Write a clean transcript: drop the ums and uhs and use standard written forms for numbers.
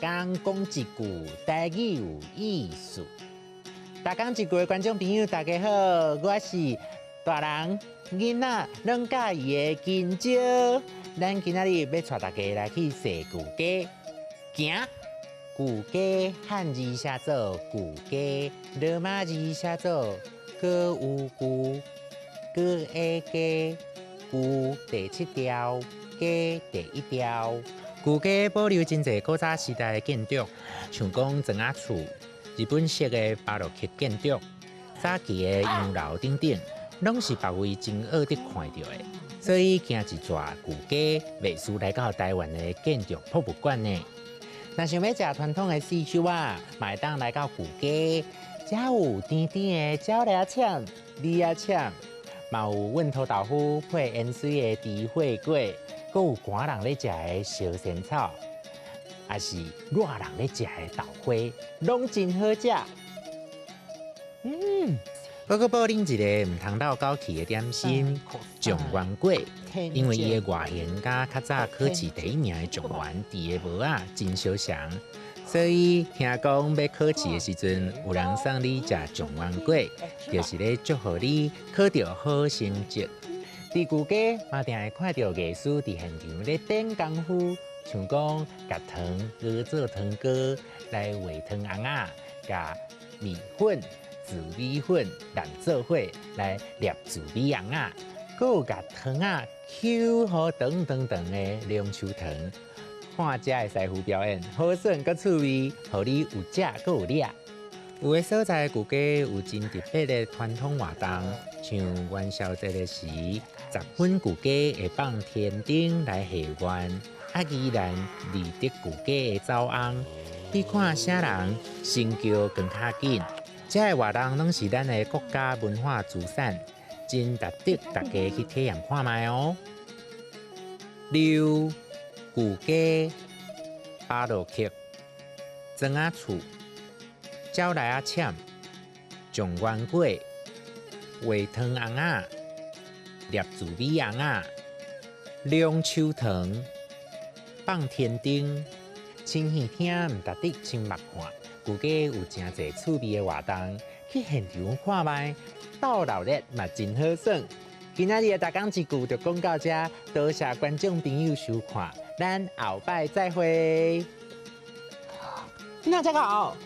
工讲一句台语有意思。大讲一句的观众朋友，大家好，我是大人囡仔拢介意的金蕉。咱今仔日要带大家来去踅旧街，行。旧街汉字写做旧街，罗马字写做歌有旧，歌的街，旧第7条，街第1条。旧街保留真侪古早时代的建筑，像讲庄仔厝、日本式的巴洛克建筑、早期的洋楼等等，拢是别位真好得看到的。所以行一撮旧街，袂输来到台湾的建筑博物馆呢。若想要食传统的四手啊，买当来到旧街，遮有甜甜的椒粒肠、梨仔肠，嘛有温土豆腐配盐水的猪血粿，阁有寒人咧食的烧仙草，也是热人咧食的豆花，拢真好食。我阁补恁一个唔通漏枸杞的点心——状元粿。因为伊的外形甲较早考试第1名的状元伫的帽仔真相像，所以听讲要考试的时阵，有人送你食状元粿，就是咧祝福你考到好成绩。伫旧街嘛，定会看到艺师伫现场咧展功夫，像讲甲糖熬做糖糕，来画糖红仔，甲米粉、紫米粉染做伙来捏紫米红仔。阁有甲糖仔Q 好长长长的凉秋糖，看遮的师傅表演，好耍阁趣味，互你有食阁有掠。有的所在旧街有真特别的传统活动，像元宵节的时，10分旧街会放天灯来下愿，依然立得旧街的走翁，去看啥人成就更较紧。遮的活动拢是咱的国家文化资产。真值得大家去体验看卖哦。溜旧街、巴洛克、庄仔厝、椒梨仔肠、状元粿、画糖红仔、捏紫米红仔、凉秋糖、放天灯，亲耳听，唔值得亲目看。旧街有真侪趣味的活动，去现场看卖。斗闹热嘛真好耍。今仔日的大讲一句就讲到这，多谢观众朋友收看，咱后摆再会。今仔真好。